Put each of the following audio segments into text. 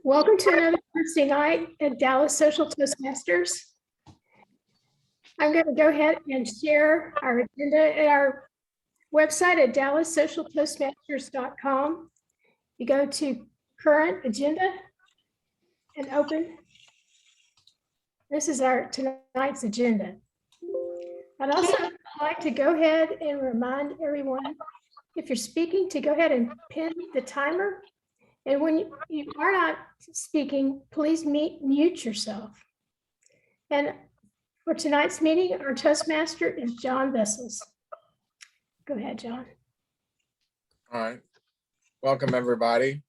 Welcome to another Thursday night at Dallas Social Toastmasters. I'm going to go ahead and share our agenda at our website at DallasSocialToastmasters.com. You go to current agenda and open. This is our tonight's agenda. I'd also like to go ahead and remind everyone, if you're speaking, to go ahead and pin the timer. And when you are not speaking, please mute yourself. And for tonight's meeting, our Toastmaster is John Vessels. Go ahead, John. All right. Welcome, everybody.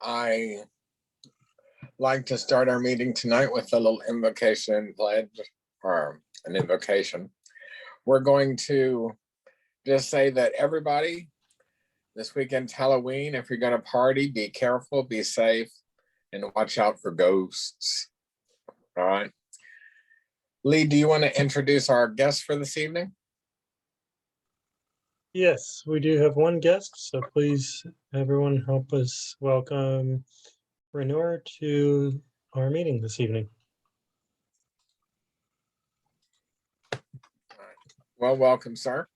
I like to start our meeting tonight with a little invocation pledge, or an invocation. We're going to just say that everybody, this weekend's Halloween. If you're going to party, be careful, be safe, and watch out for ghosts. All right. Lee, do you want to introduce our guest for this evening? Yes, we do have one guest, so please, everyone, help us welcome Renor to our meeting this evening. All right. Well, welcome, sir.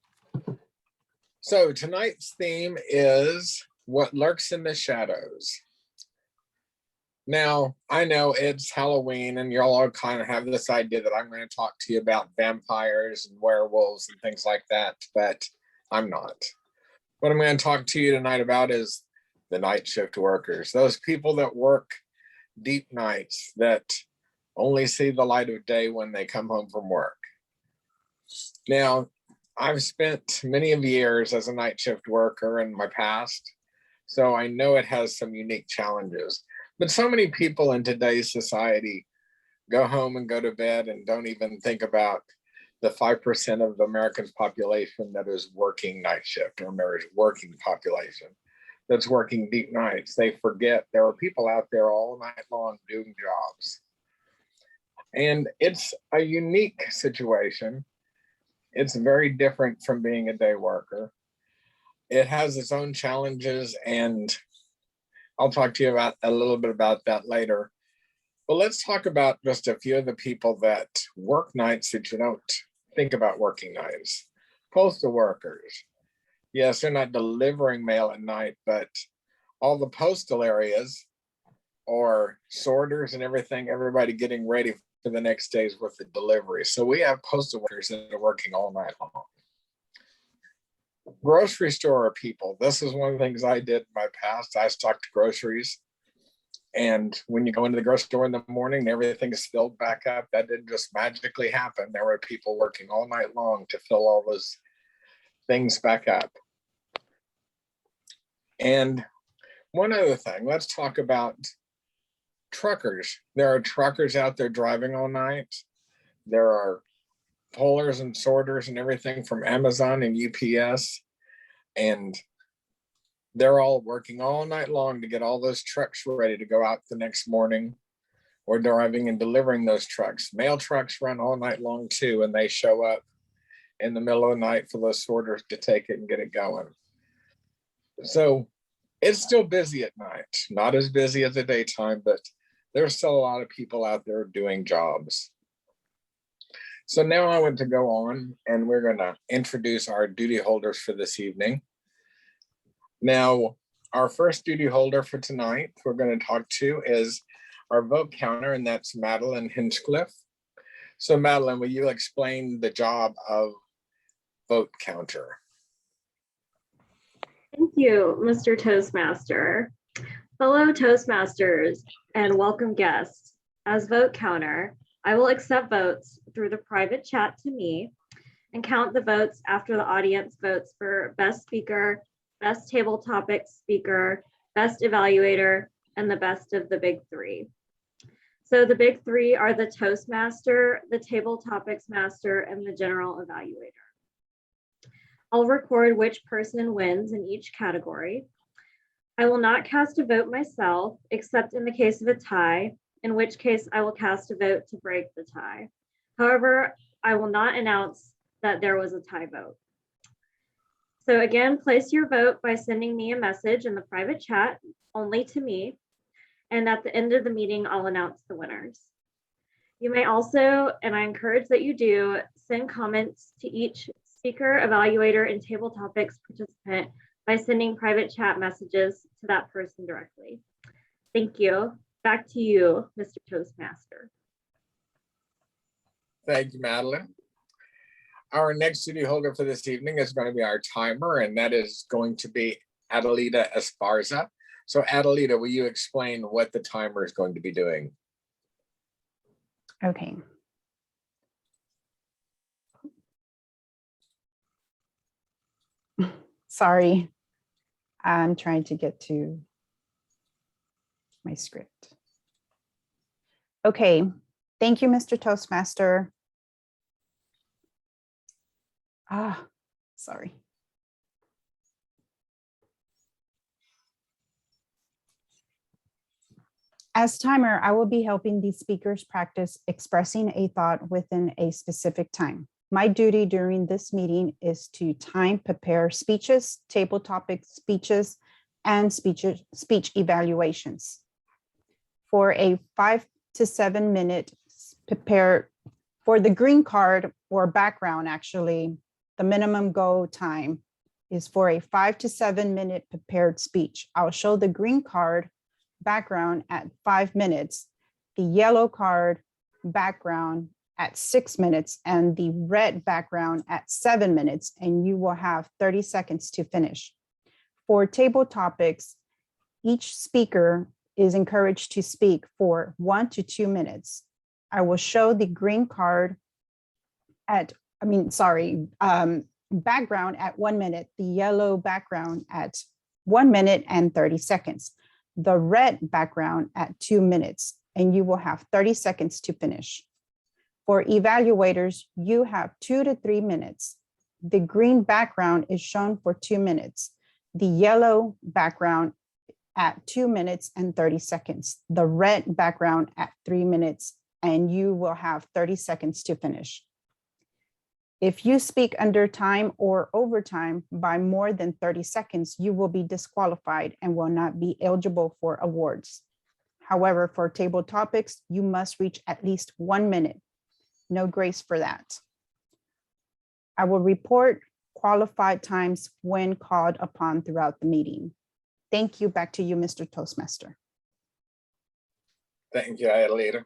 So tonight's theme is what lurks in the shadows. Now, I know it's Halloween and y'all all kind of have this idea that I'm going to talk to you about vampires and werewolves and things like that, but I'm not. What I'm going to talk to you tonight about is the night shift workers, those people that work deep nights that only see the light of day when they come home from work. Now, I've spent many of years as a night shift worker in my past, so I know it has some unique challenges. But so many people in today's society go home and go to bed and don't even think about the 5% of the American population that is working night shift, or there is working population that's working deep nights. They forget there are people out there all night long doing jobs. And it's a unique situation. It's very different from being a day worker. It has its own challenges, and I'll talk to you about a little bit about that later. But let's talk about just a few of the people that work nights that you don't think about working nights. Postal workers. Yes, they're not delivering mail at night, but all the postal areas or sorters and everything, everybody getting ready for the next day's worth of delivery. So we have postal workers that are working all night long. Grocery store people. This is one of the things I did in my past. I stocked groceries. And when you go into the grocery store in the morning, everything is filled back up. That didn't just magically happen. There were people working all night long to fill all those things back up. And one other thing, let's talk about truckers. There are truckers out there driving all night. There are pullers and sorters and everything from Amazon and UPS. And they're all working all night long to get all those trucks ready to go out the next morning, or driving and delivering those trucks. Mail trucks run all night long too, and they show up in the middle of the night for those sorters to take it and get it going. So it's still busy at night, not as busy as the daytime, but there's still a lot of people out there doing jobs. So now I want to go on, and we're going to introduce our duty holders for this evening. Now, our first duty holder for tonight we're going to talk to is our vote counter, and that's Madeline Hinchcliffe. So Madeline, will you explain the job of vote counter? Thank you, Mr. Toastmaster. Fellow Toastmasters and welcome guests. As vote counter, I will accept votes through the private chat to me and count the votes after the audience votes for best speaker, best table topics speaker, best evaluator, and the best of the big three. So the big three are the Toastmaster, the table topics master, and the general evaluator. I'll record which person wins in each category. I will not cast a vote myself, except in the case of a tie, in which case I will cast a vote to break the tie. However, I will not announce that there was a tie vote. So again, place your vote by sending me a message in the private chat, only to me. And at the end of the meeting, I'll announce the winners. You may also, and I encourage that you do, send comments to each speaker, evaluator, and table topics participant by sending private chat messages to that person directly. Thank you. Back to you, Mr. Toastmaster. Thank you, Madeline. Our next duty holder for this evening is going to be our timer, and that is going to be Adelita Esparza. So Adelita, will you explain what the timer is going to be doing? Okay. Sorry, I'm trying to get to my script. Okay, thank you, Mr. Toastmaster. Sorry. As timer, I will be helping these speakers practice expressing a thought within a specific time. My duty during this meeting is to time prepare speeches, table topic speeches, and speech evaluations. For a 5 to 7 minute prepare, for the green card or background, actually, the minimum go time is for a 5 to 7 minute prepared speech. I'll show the green card background at 5 minutes, the yellow card background at 6 minutes, and the red background at 7 minutes, and you will have 30 seconds to finish. For table topics, each speaker is encouraged to speak for 1 to 2 minutes. I will show the green card background at 1 minute, the yellow background at 1 minute and 30 seconds, the red background at 2 minutes, and you will have 30 seconds to finish. For evaluators, you have 2 to 3 minutes. The green background is shown for 2 minutes, the yellow background at 2 minutes and 30 seconds, the red background at 3 minutes, and you will have 30 seconds to finish. If you speak under time or overtime by more than 30 seconds, you will be disqualified and will not be eligible for awards. However, for table topics, you must reach at least 1 minute. No grace for that. I will report qualified times when called upon throughout the meeting. Thank you. Back to you, Mr. Toastmaster. Thank you, Adelita.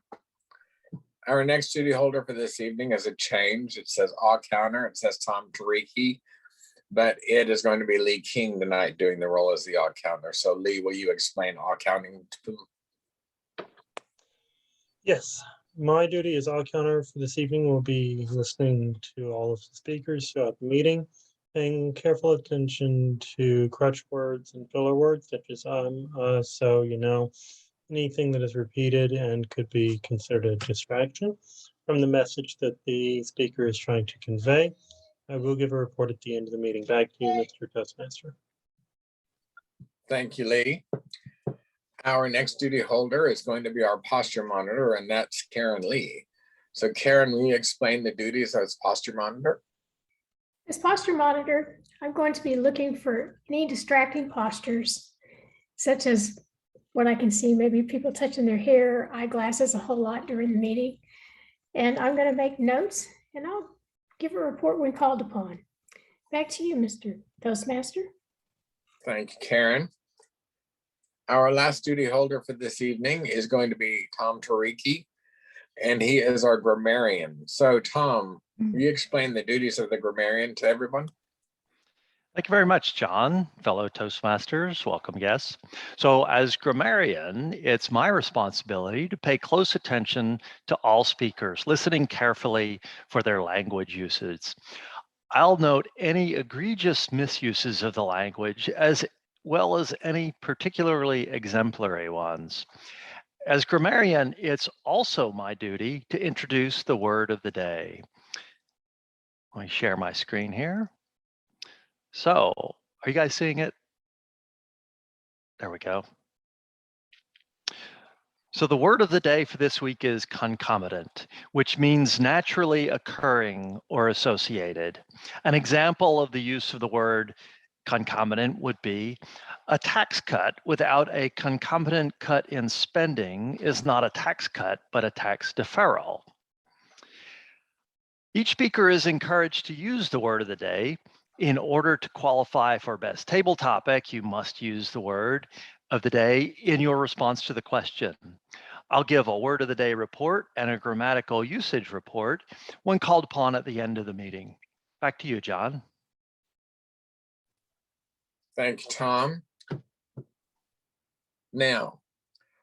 Our next duty holder for this evening is a change. It says all counter. It says Tom Tariki, but it is going to be Lee King tonight doing the role as the all counter. So Lee, will you explain all counting? Yes, my duty as all counter for this evening will be listening to all of the speakers throughout the meeting, paying careful attention to crutch words and filler words such as so you know, anything that is repeated and could be considered a distraction from the message that the speaker is trying to convey. I will give a report at the end of the meeting. Back to you, Mr. Toastmaster. Thank you, Lee. Our next duty holder is going to be our posture monitor, and that's Karen Lee. So Karen, will you explain the duties as posture monitor? As posture monitor, I'm going to be looking for any distracting postures, such as what I can see, maybe people touching their hair, eyeglasses a whole lot during the meeting. And I'm going to make notes and I'll give a report when called upon. Back to you, Mr. Toastmaster. Thank you, Karen. Our last duty holder for this evening is going to be Tom Tariki, and he is our grammarian. So Tom, will you explain the duties of the grammarian to everyone? Thank you very much, John, fellow Toastmasters, welcome guests. So as grammarian, it's my responsibility to pay close attention to all speakers, listening carefully for their language usage. I'll note any egregious misuses of the language as well as any particularly exemplary ones. As grammarian, it's also my duty to introduce the word of the day. Let me share my screen here. So, are you guys seeing it? There we go. So the word of the day for this week is concomitant, which means naturally occurring or associated. An example of the use of the word concomitant would be a tax cut without a concomitant cut in spending is not a tax cut, but a tax deferral. Each speaker is encouraged to use the word of the day. In order to qualify for best table topic, you must use the word of the day in your response to the question. I'll give a word of the day report and a grammatical usage report when called upon at the end of the meeting. Back to you, John. Thank you, Tom. Now,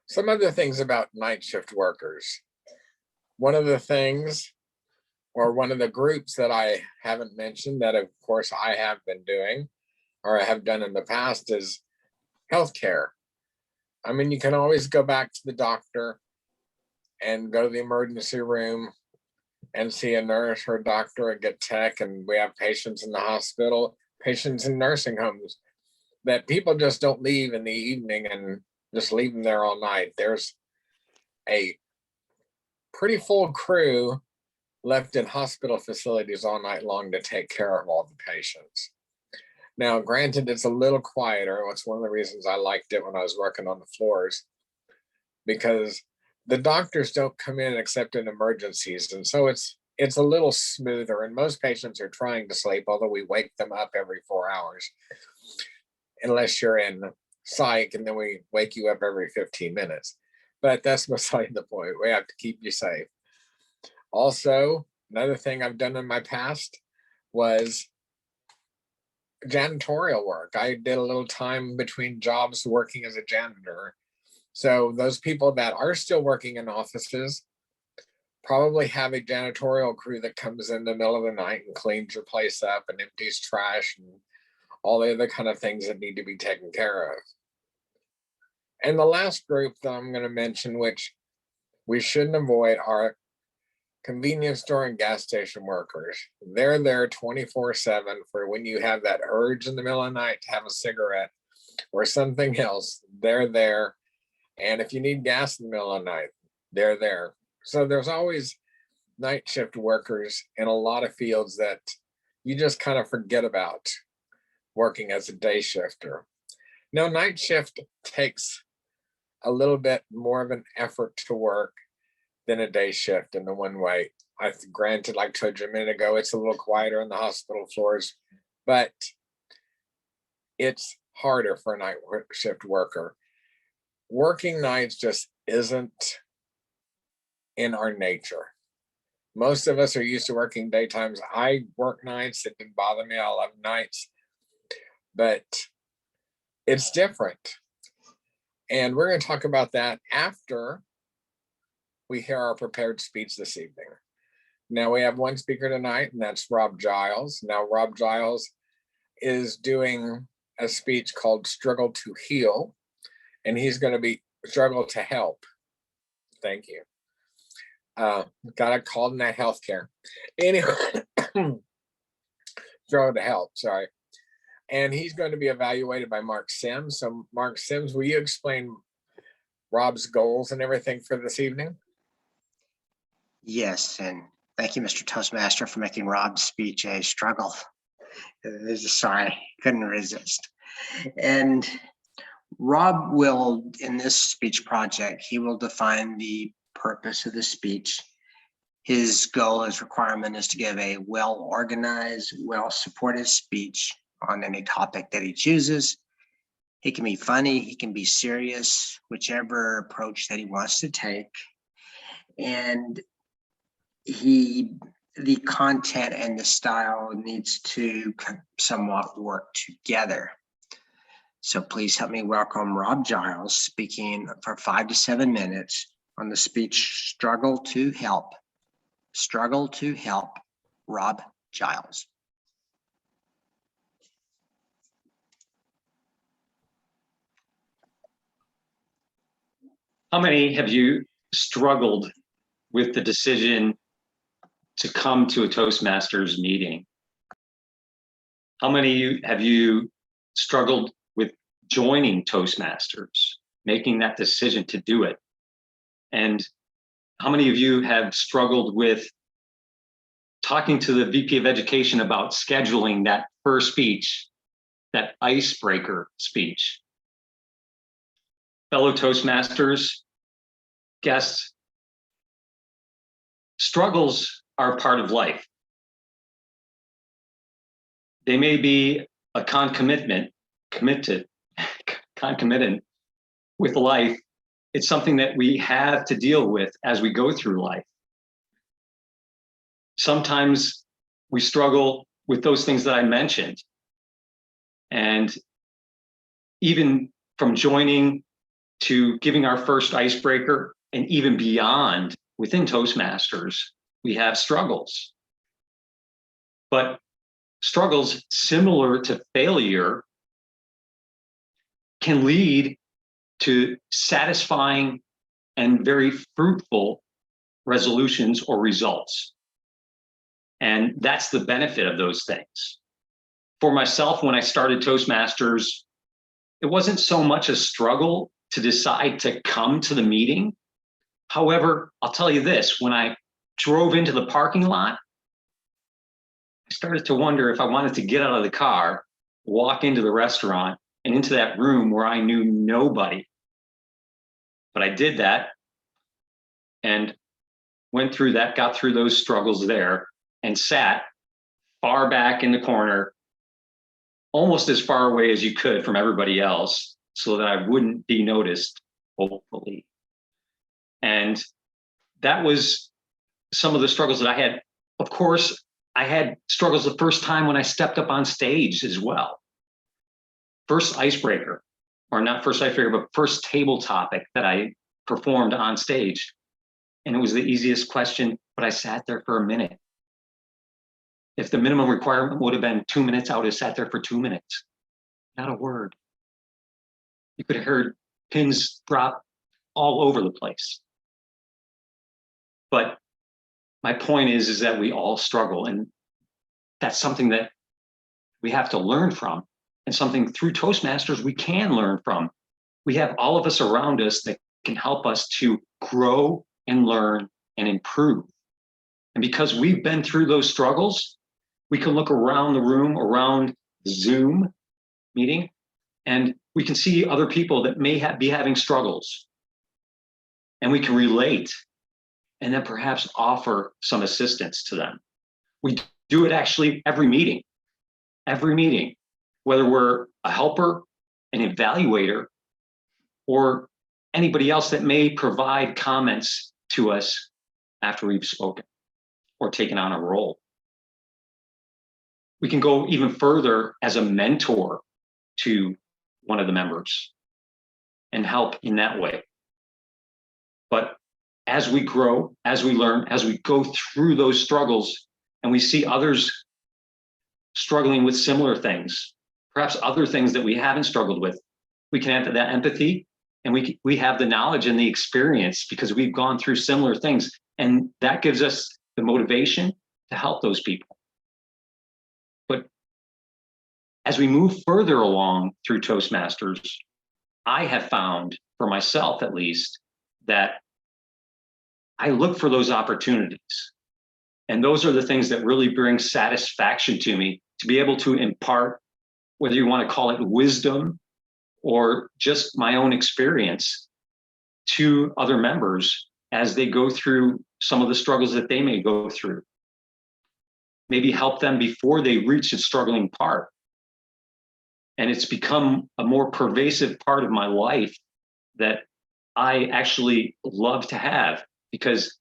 some other things about night shift workers. One of the things, or one of the groups that I haven't mentioned that of course I have been doing, or I have done in the past, is healthcare. I mean, you can always go back to the doctor and go to the emergency room and see a nurse or a doctor and get tech, and we have patients in the hospital, patients in nursing homes that people just don't leave in the evening and just leave them there all night. There's a pretty full crew left in hospital facilities all night long to take care of all the patients. Now, granted, it's a little quieter. It's one of the reasons I liked it when I was working on the floors, because the doctors don't come in except in emergencies. And so it's a little smoother, and most patients are trying to sleep, although we wake them up every 4 hours, unless you're in psych, and then we wake you up every 15 minutes. But that's beside the point. We have to keep you safe. Also, another thing I've done in my past was janitorial work. I did a little time between jobs working as a janitor. So those people that are still working in offices probably have a janitorial crew that comes in the middle of the night and cleans your place up and empties trash and all the other kind of things that need to be taken care of. And the last group that I'm going to mention, which we shouldn't avoid, are convenience store and gas station workers. They're there 24/7 for when you have that urge in the middle of the night to have a cigarette or something else. They're there. And if you need gas in the middle of the night, they're there. So there's always night shift workers in a lot of fields that you just kind of forget about working as a day shifter. Now, night shift takes a little bit more of an effort to work than a day shift in the one way. Granted, like I told you a minute ago, it's a little quieter on the hospital floors, but it's harder for a night shift worker. Working nights just isn't in our nature. Most of us are used to working daytimes. I work nights. It didn't bother me. I love nights, but it's different. And we're going to talk about that after we hear our prepared speech this evening. Now, we have one speaker tonight, and that's Rob Giles. Now, Rob Giles is doing a speech called Struggle to Heal, and he's going to be Struggle to Help. Thank you. Got it called in that healthcare. Anyway, Struggle to Help, sorry. And he's going to be evaluated by Mark Sims. So, Mark Sims, will you explain Rob's goals and everything for this evening? Yes, and thank you, Mr. Toastmaster, for making Rob's speech a struggle. Sorry, couldn't resist. And Rob will, in this speech project, he will define the purpose of the speech. His goal, his requirement is to give a well-organized, well-supported speech on any topic that he chooses. He can be funny, he can be serious, whichever approach that he wants to take. And the content and the style needs to somewhat work together. So please help me welcome Rob Giles, speaking for 5 to 7 minutes on the speech Struggle to Help. Struggle to Help, Rob Giles. How many have you struggled with the decision to come to a Toastmasters meeting? How many have you struggled with joining Toastmasters, making that decision to do it? And how many of you have struggled with talking to the VP of Education about scheduling that first speech, that icebreaker speech? Fellow Toastmasters, guests, struggles are part of life. They may be a concomitant with life. It's something that we have to deal with as we go through life. Sometimes we struggle with those things that I mentioned. And even from joining to giving our first icebreaker and even beyond within Toastmasters, we have struggles. But struggles similar to failure can lead to satisfying and very fruitful resolutions or results. And that's the benefit of those things. For myself, when I started Toastmasters, it wasn't so much a struggle to decide to come to the meeting. However, I'll tell you this, when I drove into the parking lot, I started to wonder if I wanted to get out of the car, walk into the restaurant and into that room where I knew nobody. But I did that and went through that, got through those struggles there and sat far back in the corner, almost as far away as you could from everybody else so that I wouldn't be noticed, hopefully. And that was some of the struggles that I had. Of course, I had struggles the first time when I stepped up on stage as well. First icebreaker, or not first icebreaker, but first table topic that I performed on stage. And it was the easiest question, but I sat there for a minute. If the minimum requirement would have been 2 minutes, I would have sat there for 2 minutes. Not a word. You could have heard pins drop all over the place. But my point is that we all struggle, and that's something that we have to learn from, and something through Toastmasters we can learn from. We have all of us around us that can help us to grow and learn and improve. And because we've been through those struggles, we can look around the room, around the Zoom meeting, and we can see other people that may be having struggles. And we can relate and then perhaps offer some assistance to them. We do it actually every meeting, whether we're a helper, an evaluator, or anybody else that may provide comments to us after we've spoken or taken on a role. We can go even further as a mentor to one of the members and help in that way. But as we grow, as we learn, as we go through those struggles and we see others struggling with similar things, perhaps other things that we haven't struggled with, we can have that empathy, and we have the knowledge and the experience because we've gone through similar things. And that gives us the motivation to help those people. But as we move further along through Toastmasters, I have found, for myself at least, that I look for those opportunities. And those are the things that really bring satisfaction to me, to be able to impart, whether you want to call it wisdom or just my own experience, to other members as they go through some of the struggles that they may go through. Maybe help them before they reach a struggling part. And it's become a more pervasive part of my life that I actually love to have, because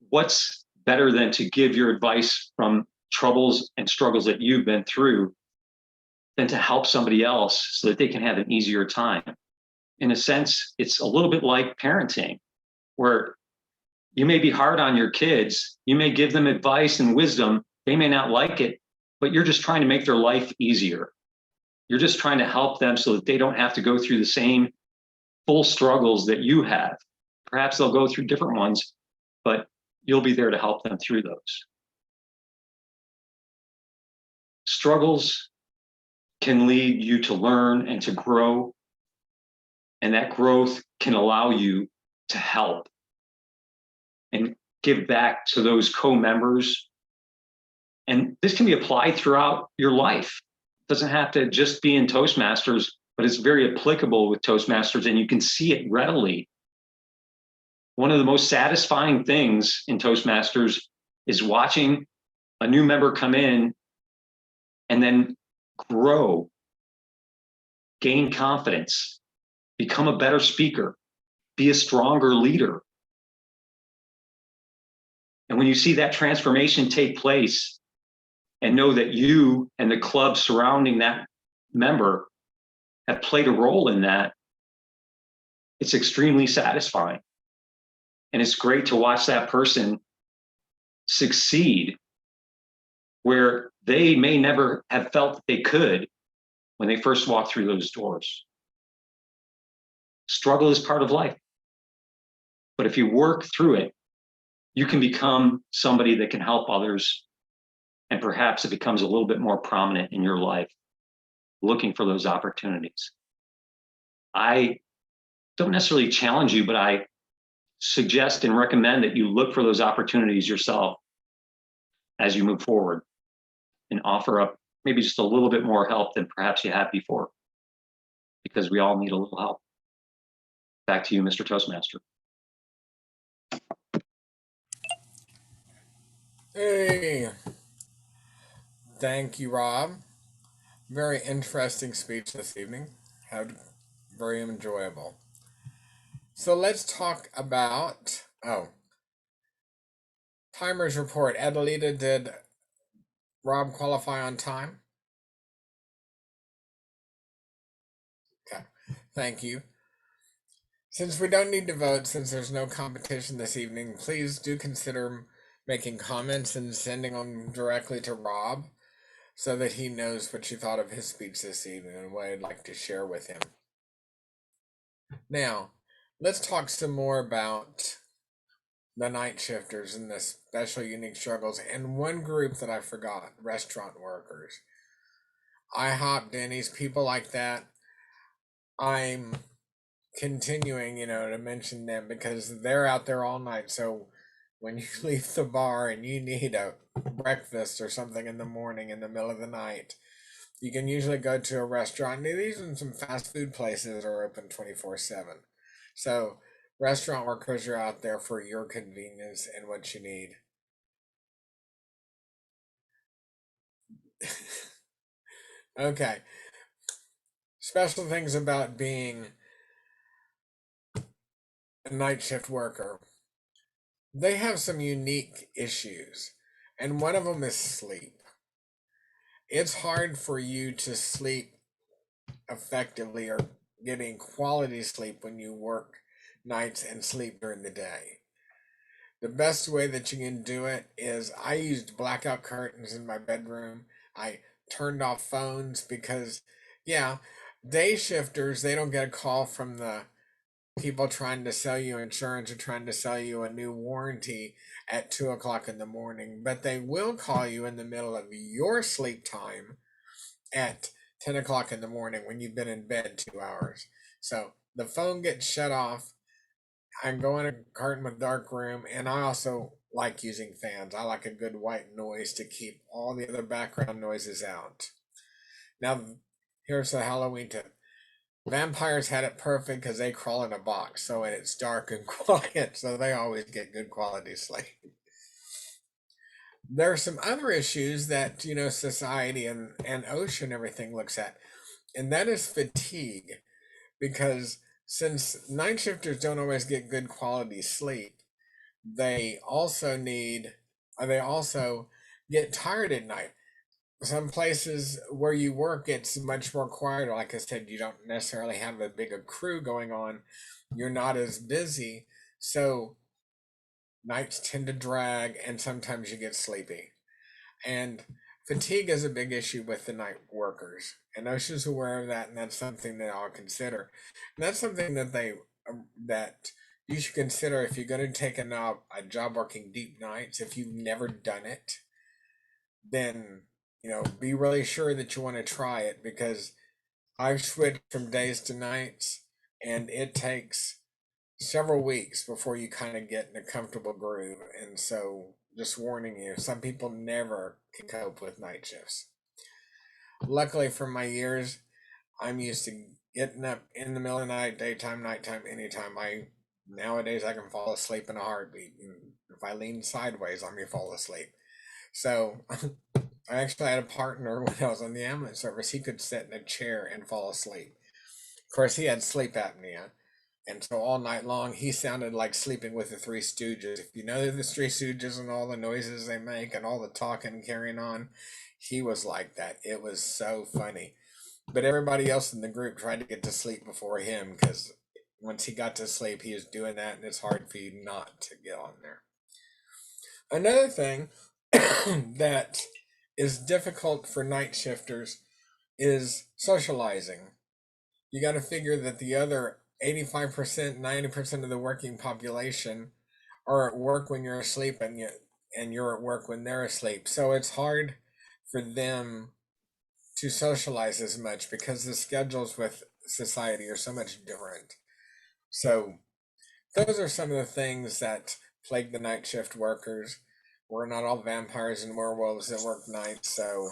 what's better than to give your advice from troubles and struggles that you've been through than to help somebody else so that they can have an easier time. In a sense, it's a little bit like parenting, where you may be hard on your kids, you may give them advice and wisdom, they may not like it, but you're just trying to make their life easier. You're just trying to help them so that they don't have to go through the same full struggles that you have. Perhaps they'll go through different ones, but you'll be there to help them through those. Struggles can lead you to learn and to grow, and that growth can allow you to help and give back to those co-members. And this can be applied throughout your life. It doesn't have to just be in Toastmasters, but it's very applicable with Toastmasters, and you can see it readily. One of the most satisfying things in Toastmasters is watching a new member come in and then grow, gain confidence, become a better speaker, be a stronger leader. And when you see that transformation take place and know that you and the club surrounding that member have played a role in that, it's extremely satisfying. And it's great to watch that person succeed where they may never have felt that they could when they first walked through those doors. Struggle is part of life. But if you work through it, you can become somebody that can help others. And perhaps it becomes a little bit more prominent in your life, looking for those opportunities. I don't necessarily challenge you, but I suggest and recommend that you look for those opportunities yourself as you move forward and offer up maybe just a little bit more help than perhaps you had before, because we all need a little help. Back to you, Mr. Toastmaster. Hey, thank you, Rob. Very interesting speech this evening. Very enjoyable. So let's talk about, timers report. Adelita, did Rob qualify on time? Okay, thank you. Since we don't need to vote, since there's no competition this evening, please do consider making comments and sending them directly to Rob so that he knows what you thought of his speech this evening and what I'd like to share with him. Now, let's talk some more about the night shifters and the special unique struggles, and one group that I forgot, restaurant workers. IHOP, Denny's, people like that. I'm continuing, to mention them because they're out there all night. So when you leave the bar and you need a breakfast or something in the morning, in the middle of the night, you can usually go to a restaurant. These and some fast food places are open 24/7. So restaurant workers are out there for your convenience and what you need. Okay. Special things about being a night shift worker. They have some unique issues, and one of them is sleep. It's hard for you to sleep effectively or getting quality sleep when you work nights and sleep during the day. The best way that you can do it is I used blackout curtains in my bedroom. I turned off phones because, day shifters, they don't get a call from the people trying to sell you insurance or trying to sell you a new warranty at 2 o'clock in the morning, but they will call you in the middle of your sleep time at 10 o'clock in the morning when you've been in bed 2 hours. So the phone gets shut off. I go in a curtain with dark room, and I also like using fans. I like a good white noise to keep all the other background noises out. Now, here's the Halloween tip. Vampires had it perfect because they crawl in a box, so it's dark and quiet, so they always get good quality sleep. There are some other issues that society and OSHA and everything looks at, and that is fatigue, because since night shifters don't always get good quality sleep, they also get tired at night. Some places where you work, it's much more quieter. Like I said, you don't necessarily have a bigger crew going on. You're not as busy. So nights tend to drag and sometimes you get sleepy. And fatigue is a big issue with the night workers. And OSHA's aware of that, and that's something that I'll consider. And that's something that you should consider if you're going to take a job working deep nights. If you've never done it, then be really sure that you want to try it, because I've switched from days to nights and it takes several weeks before you kind of get in a comfortable groove. And so just warning you, some people never can cope with night shifts. Luckily for my years, I'm used to getting up in the middle of the night, daytime, nighttime, anytime. Nowadays I can fall asleep in a heartbeat. If I lean sideways, I'm gonna fall asleep. So I actually had a partner when I was on the ambulance service. He could sit in a chair and fall asleep. Of course, he had sleep apnea. And so all night long, he sounded like sleeping with the Three Stooges. If you know the Three Stooges and all the noises they make and all the talking and carrying on, he was like that. It was so funny. But everybody else in the group tried to get to sleep before him because once he got to sleep, he was doing that, and it's hard for you not to get on there. Another thing that is difficult for night shifters is socializing. You got to figure that the other 85%, 90% of the working population are at work when you're asleep, and you're at work when they're asleep. So it's hard for them to socialize as much because the schedules with society are so much different. So those are some of the things that plague the night shift workers. We're not all vampires and werewolves that work nights, so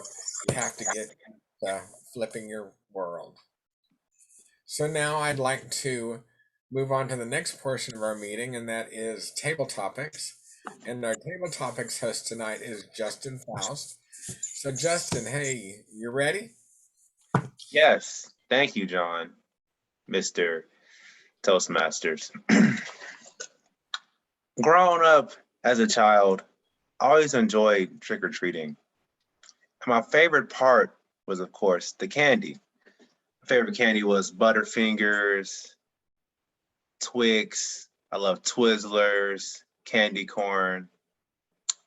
you have to get flipping your world. So now I'd like to move on to the next portion of our meeting, and that is table topics. And our table topics host tonight is Justin Faust. So Justin, hey, you ready? Yes, thank you, John, Mr. Toastmasters. Growing up as a child, I always enjoyed trick-or-treating. My favorite part was, of course, the candy. My favorite candy was Butterfingers, Twix. I love Twizzlers, candy corn,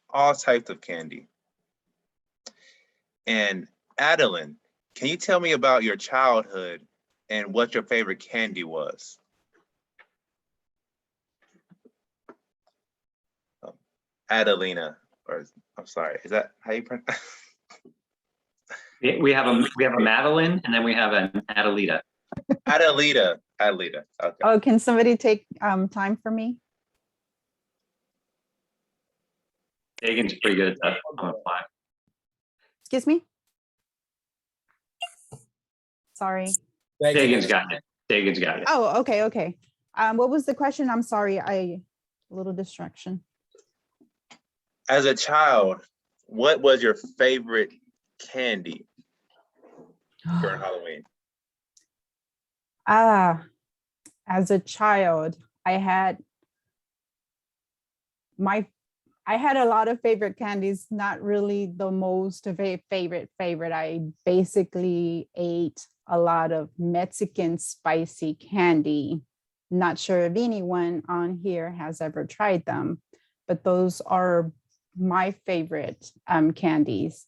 all types of candy. And Adeline, can you tell me about your childhood and what your favorite candy was? Adelina, or I'm sorry, is that how you pronounce? We have a Madeline, and then we have an Adelita. Adelita. Okay. Oh, can somebody take time for me? Megan's pretty good at that on the fly. Excuse me? Sorry. Dagan's got it. Oh, okay. What was the question? I'm sorry, a little distraction. As a child, what was your favorite candy during Halloween? As a child, I had a lot of favorite candies, not really the most of a favorite. I basically ate a lot of Mexican spicy candy. Not sure if anyone on here has ever tried them, but those are my favorite candies.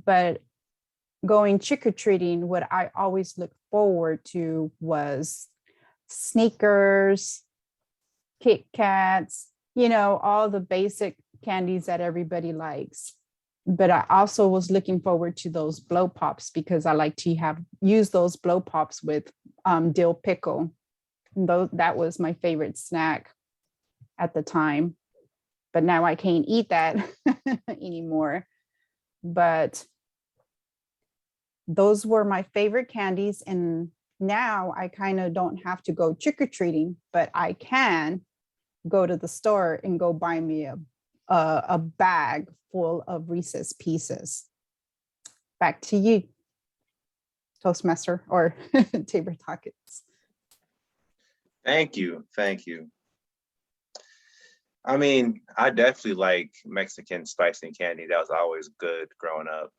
But going trick-or-treating, what I always looked forward to was Snickers, Kit Kats, all the basic candies that everybody likes. But I also was looking forward to those blow pops because I like to use those blow pops with dill pickle. That was my favorite snack at the time. But now I can't eat that anymore. But those were my favorite candies. And now I kind of don't have to go trick-or-treating, but I can go to the store and go buy me a bag full of Reese's Pieces. Back to you, Toastmaster or Tabor Tockets. Thank you. I mean, I definitely like Mexican spicy candy. That was always good growing up.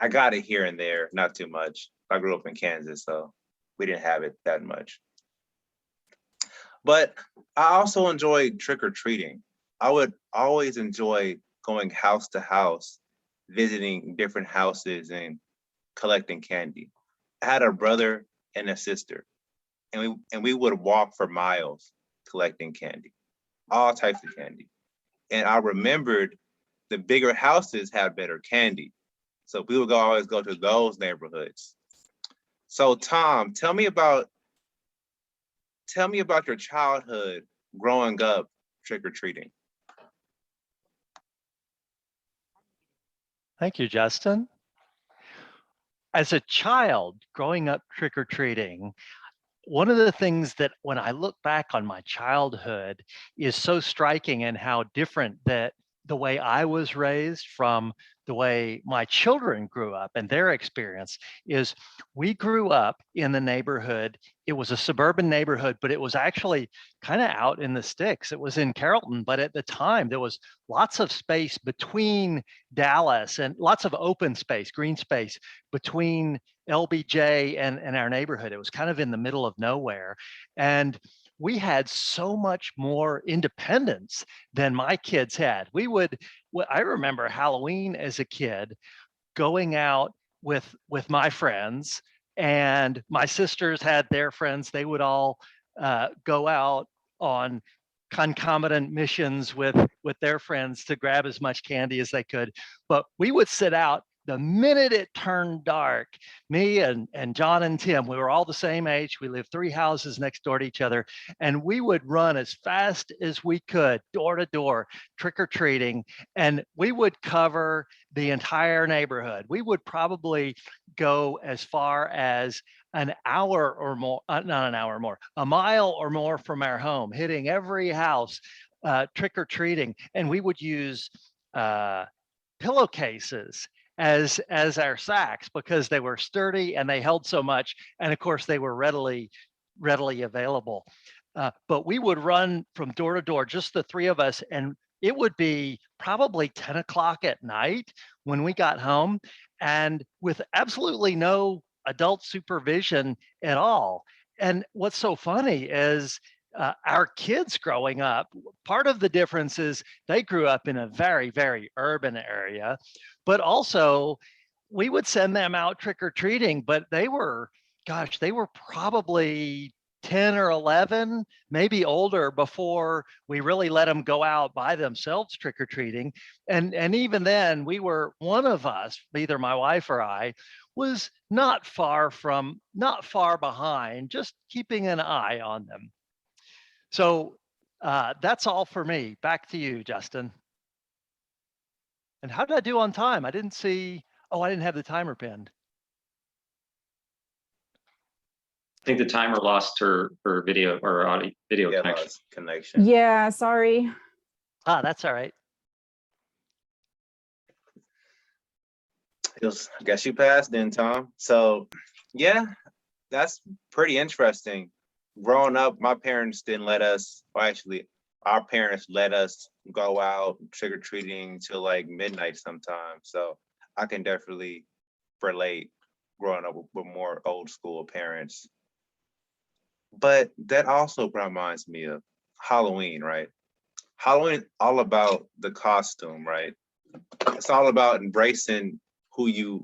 I got it here and there, not too much. I grew up in Kansas, so we didn't have it that much. But I also enjoyed trick-or-treating. I would always enjoy going house to house, visiting different houses and collecting candy. I had a brother and a sister, and we would walk for miles collecting candy, all types of candy. And I remembered the bigger houses had better candy. So we would always go to those neighborhoods. So Tom, tell me about tell me about your childhood growing up trick-or-treating. Thank you, Justin. As a child growing up trick-or-treating, one of the things that when I look back on my childhood is so striking and how different that the way I was raised from the way my children grew up and their experience is we grew up in the neighborhood. It was a suburban neighborhood, but it was actually kind of out in the sticks. It was in Carrollton, but at the time there was lots of space between Dallas and lots of open space, green space between LBJ and our neighborhood. It was kind of in the middle of nowhere. And we had so much more independence than my kids had. I remember Halloween as a kid going out with my friends, and my sisters had their friends. They would all go out on concomitant missions with their friends to grab as much candy as they could. But we would sit out the minute it turned dark. Me and John and Tim, we were all the same age. We lived 3 houses next door to each other, and we would run as fast as we could, door to door, trick-or-treating, and we would cover the entire neighborhood. We would probably go as far as an hour or more, not an hour more, a mile or more from our home, hitting every house, trick-or-treating, and we would use pillowcases as our sacks because they were sturdy and they held so much, and of course they were readily available. But we would run from door to door, just the 3 of us, and it would be probably 10 o'clock at night when we got home, and with absolutely no adult supervision at all. And what's so funny is our kids growing up, part of the difference is they grew up in a very, very urban area, but also we would send them out trick-or-treating, but they were probably 10 or 11, maybe older, before we really let them go out by themselves trick-or-treating. And even then, one of us, either my wife or I, was not far behind, just keeping an eye on them. So that's all for me. Back to you, Justin. And how did I do on time? I didn't have the timer pinned. I think the timer lost her video or audio video Yeah, connection. lost connection. Yeah, sorry. That's all right. I guess you passed then, Tom. So yeah, that's pretty interesting. Growing up, my parents didn't let us, well, actually, our parents let us go out trick-or-treating till like midnight sometimes. So I can definitely relate growing up with more old school parents. But that also reminds me of Halloween, right? Halloween, all about the costume, right? It's all about embracing who your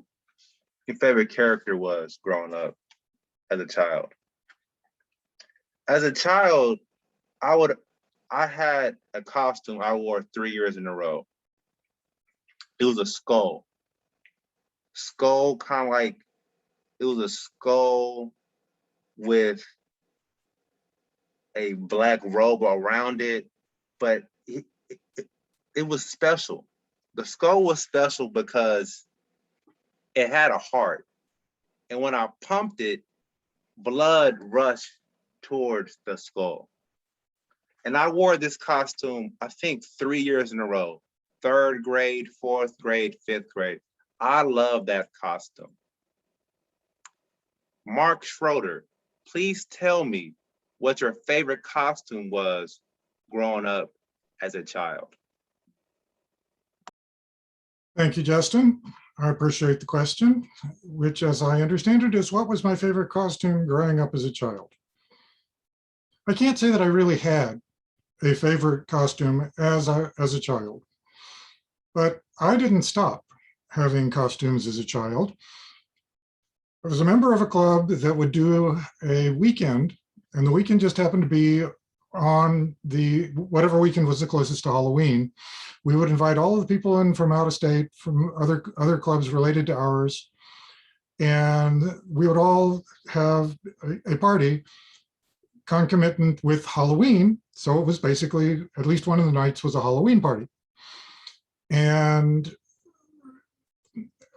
favorite character was growing up as a child. As a child, I had a costume I wore 3 years in a row. It was a skull. Skull, kind of like, it was a skull with a black robe around it, but it was special. The skull was special because it had a heart. And when I pumped it, blood rushed towards the skull. And I wore this costume, I think 3 years in a row, 3rd grade, 4th grade, 5th grade. I love that costume. Mark Schroeder, please tell me what your favorite costume was growing up as a child. Thank you, Justin. I appreciate the question, which, as I understand it, is what was my favorite costume growing up as a child? I can't say that I really had a favorite costume as a child, but I didn't stop having costumes as a child. I was a member of a club that would do a weekend, and the weekend just happened to be on whatever weekend was the closest to Halloween. We would invite all of the people in from out of state, from other clubs related to ours, and we would all have a party concomitant with Halloween. So it was basically, at least one of the nights was a Halloween party. And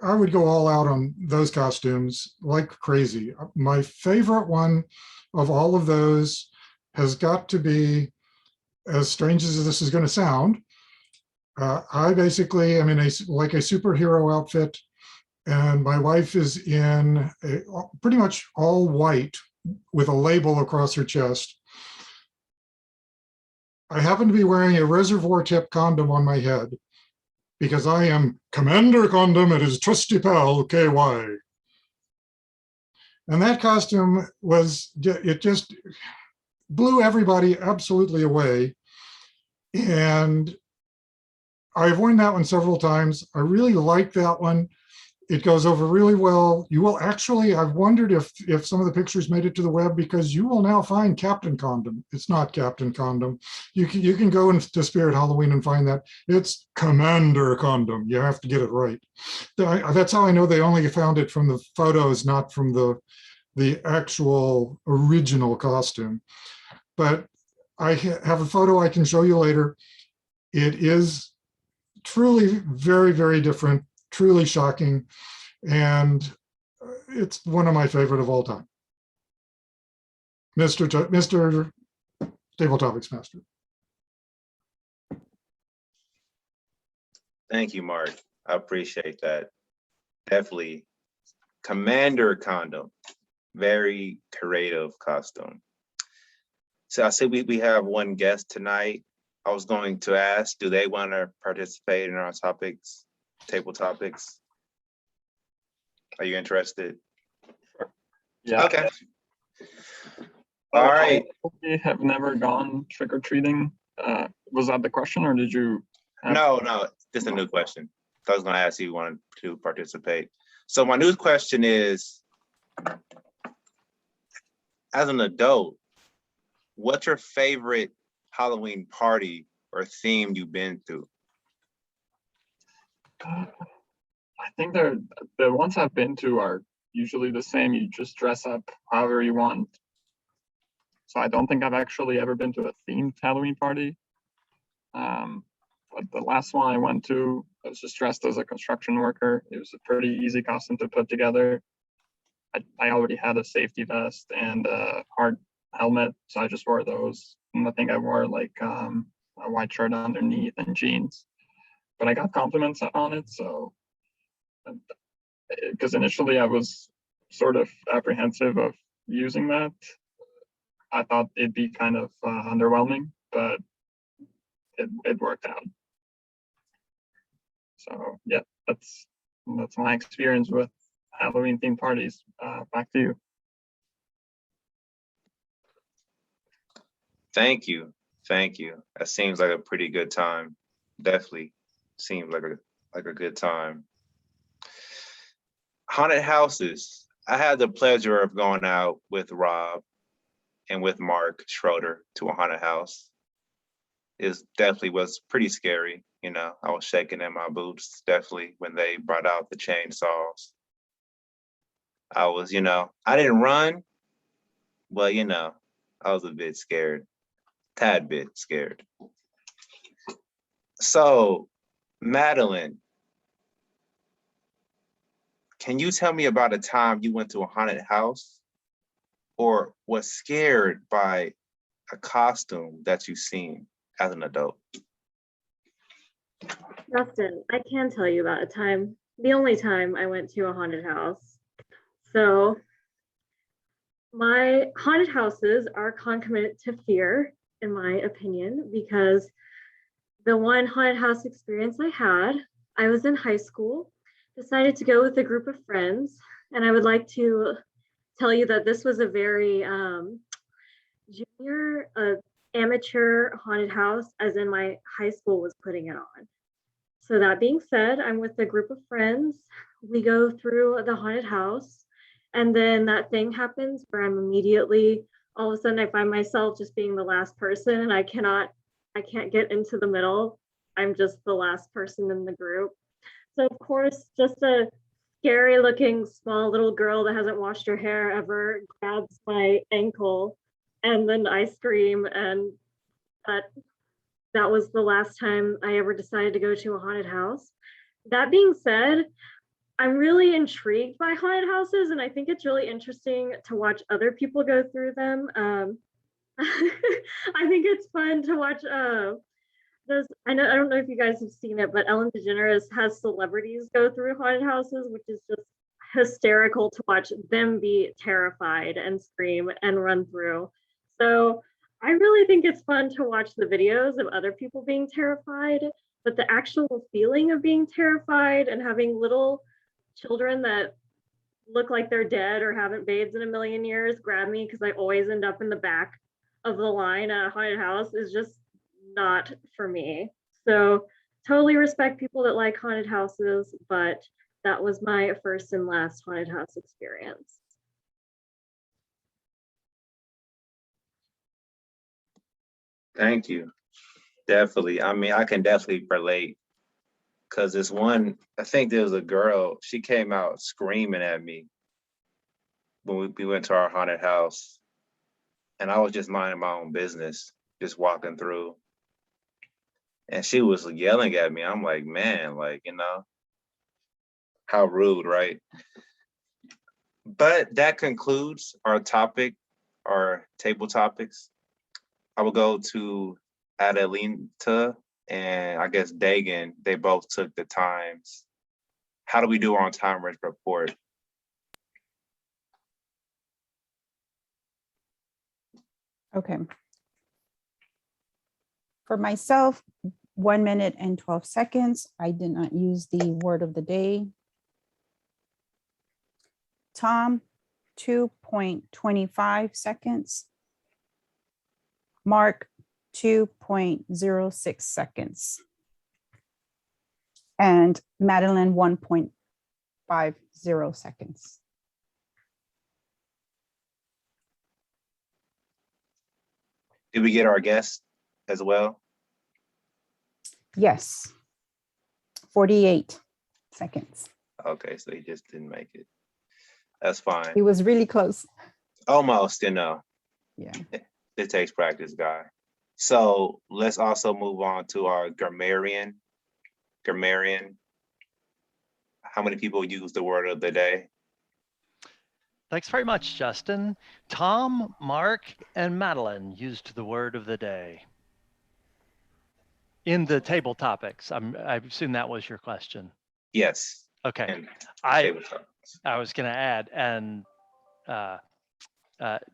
I would go all out on those costumes like crazy. My favorite one of all of those has got to be, as strange as this is going to sound, I'm in like a superhero outfit, and my wife is in pretty much all white with a label across her chest. I happen to be wearing a reservoir tip condom on my head because I am Commander Condom and his trusty pal, KY. And that costume it just blew everybody absolutely away. And I've worn that one several times. I really like that one. It goes over really well. You will actually, I've wondered if some of the pictures made it to the web, because you will now find Captain Condom. It's not Captain Condom. You can go into Spirit Halloween and find that. It's Commander Condom. You have to get it right. That's how I know they only found it from the photos, not from the actual original costume. But I have a photo I can show you later. It is truly very, very different, truly shocking, and it's one of my favorite of all time. Mr. Table Topics Master. Thank you, Mark. I appreciate that. Definitely. Commander Condom. Very creative costume. So I see we have one guest tonight. I was going to ask, do they want to participate in our topics, table topics? Are you interested? Yeah. Okay. All right. We have never gone trick-or-treating. Was that the question, or did you? No, this is a new question. So I was going to ask you if you wanted to participate. So my new question is, as an adult, what's your favorite Halloween party or theme you've been through? I think the ones I've been to are usually the same. You just dress up however you want. So I don't think I've actually ever been to a themed Halloween party. But the last one I went to, I was just dressed as a construction worker. It was a pretty easy costume to put together. I already had a safety vest and a hard helmet, so I just wore those. And I think I wore like a white shirt underneath and jeans. But I got compliments on it, so because initially I was sort of apprehensive of using that. I thought it'd be kind of underwhelming, but it worked out. So yeah, that's my experience with Halloween themed parties. Back to you. Thank you. That seems like a pretty good time. Definitely seems like a good time. Haunted houses. I had the pleasure of going out with Rob and with Mark Schroeder to a haunted house. It definitely was pretty scary. You know, I was shaking in my boots, definitely, when they brought out the chainsaws. I was, I didn't run, but, I was a bit scared, tad bit scared. So, Madeline, can you tell me about a time you went to a haunted house or was scared by a costume that you've seen as an adult? Justin, I can tell you about a time, the only time I went to a haunted house. So my haunted houses are concomitant to fear, in my opinion, because the one haunted house experience I had, I was in high school, decided to go with a group of friends, and I would like to tell you that this was a very junior, amateur haunted house, as in my high school was putting it on. So that being said, I'm with a group of friends. We go through the haunted house, and then that thing happens where I'm immediately, all of a sudden I find myself just being the last person, and I can't get into the middle. I'm just the last person in the group. So of course, just a scary looking small little girl that hasn't washed her hair ever grabs my ankle and then I scream, and that was the last time I ever decided to go to a haunted house. That being said, I'm really intrigued by haunted houses, and I think it's really interesting to watch other people go through them. I think it's fun to watch I don't know if you guys have seen it, but Ellen DeGeneres has celebrities go through haunted houses, which is just hysterical to watch them be terrified and scream and run through. So I really think it's fun to watch the videos of other people being terrified, but the actual feeling of being terrified and having little children that look like they're dead or haven't bathed in a million years grab me, because I always end up in the back of the line at a haunted house, is just not for me. So totally respect people that like haunted houses, but that was my first and last haunted house experience. Thank you. Definitely. I mean, I can definitely relate, because this one, I think there was a girl, she came out screaming at me when we went to our haunted house, and I was just minding my own business, just walking through. And she was yelling at me. I'm like, man, like, how rude, right? But that concludes our topic, our table topics. I will go to Adelita and I guess Dagan. They both took the times. How do we do on timers report? Okay. For myself, 1 minute and 12 seconds. I did not use the word of the day. Tom, 2.25 seconds. Mark, 2.06 seconds. And Madeline, 1.50 seconds. Did we get our guest as well? Yes, 48 seconds. Okay, so he just didn't make it. That's fine. He was really close. Almost, Yeah. It takes practice, guy. So let's also move on to our grammarian. Grammarian. How many people use the word of the day? Thanks very much, Justin. Tom, Mark, and Madeline used the word of the day. In the table topics, I assume that was your question. Yes. Okay. And I was going to add, and